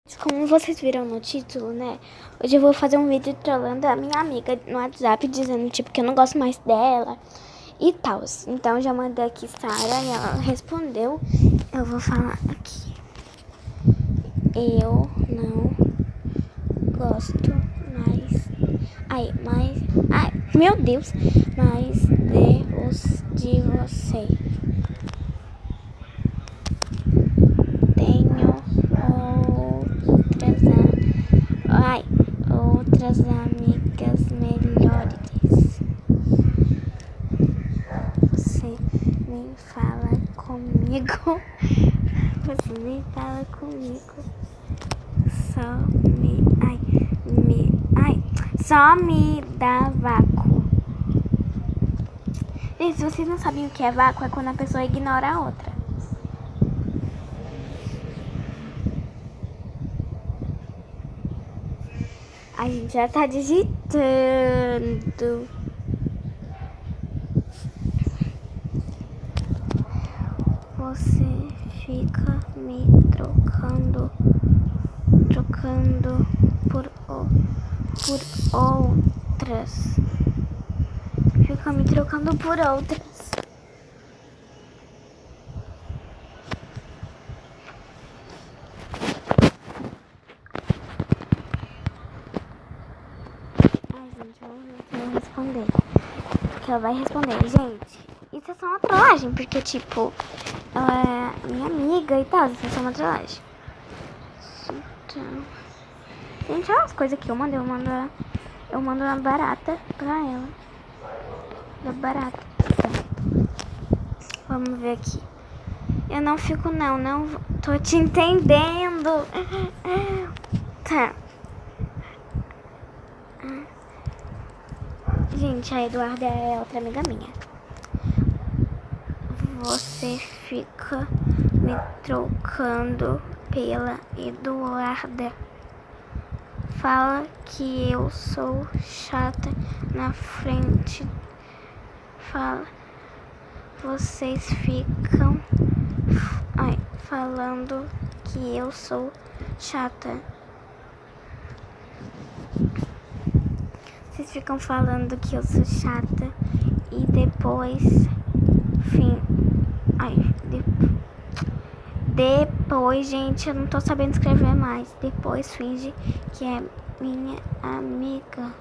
Como vocês viram no título, né? Hoje eu vou fazer um vídeo trollando a minha amiga no WhatsApp, dizendo, tipo, que eu não gosto mais dela e tal. Então, já mandei aqui Sara e ela respondeu. Eu vou falar aqui. Eu não gosto mais... Ai, meu Deus. Mais de você. Tenho outras amigas melhores. Você me fala comigo. Você me fala comigo. Só me dá vácuo. Gente, se vocês não sabem o que é vácuo, é quando a pessoa ignora a outra. A gente já tá digitando. Você fica me trocando por outras. Fica me trocando por outras. Ai, gente, vamos ver se ela vai responder. Porque ela vai responder. Gente, isso é só uma trollagem. Porque, tipo, ela é minha amiga e tal. Isso é só uma trollagem. Então, gente, olha as coisas que eu mando. Eu mando uma barata pra ela. Da barata. Vamos ver aqui. Eu não fico, não tô te entendendo. Tá. Gente, a Eduarda é outra amiga minha. Você fica me trocando pela Eduarda. Fala que eu sou chata na frente. Fala. Vocês ficam falando que eu sou chata. Vocês ficam falando que eu sou chata e depois depois, gente, eu não tô sabendo escrever mais. Depois finge que é minha amiga.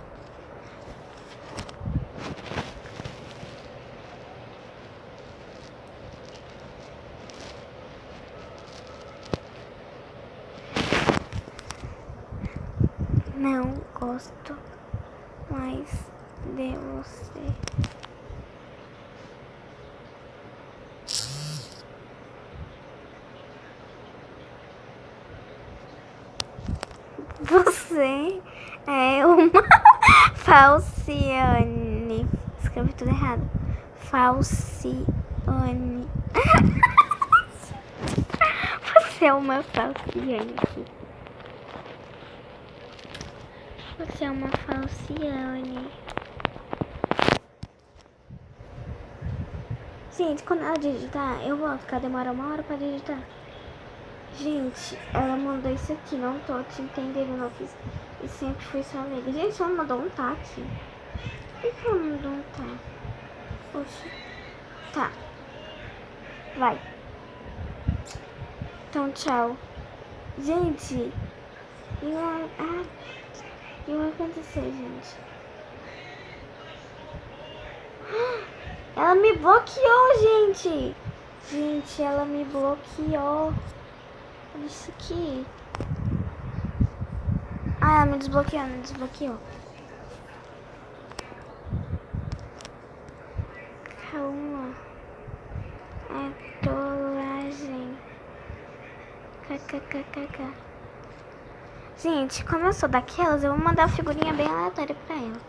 Não gosto mais de você. Você é uma falciane. Escrevi tudo errado. Falciane. Você é uma falciane. Você é uma falciane. Gente, quando ela digitar, eu vou ficar demora 1 hora pra digitar. Gente, ela mandou isso aqui. Não tô te entendendo, não fiz. E sempre fui sua amiga. Gente, ela mandou um tá aqui. Por que ela mandou um tá? Poxa. Tá. Vai. Então, tchau. Gente. E vai acontecer, gente. Ela me bloqueou, gente. Gente, ela me bloqueou. Olha isso aqui. Ah, ela me desbloqueou, Calma. É trollagem. KKKKK. Gente, como eu sou daquelas, eu vou mandar uma figurinha bem aleatória pra ela.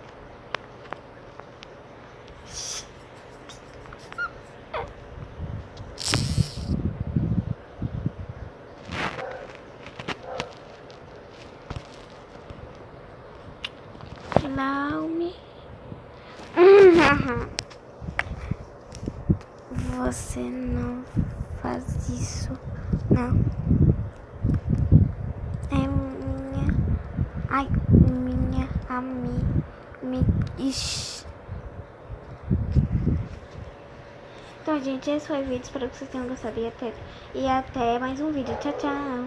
Laume. Você não faz isso, não. É Ai, minha amiga. Então, gente, esse foi o vídeo. Espero que vocês tenham gostado. E até mais um vídeo. Tchau, tchau.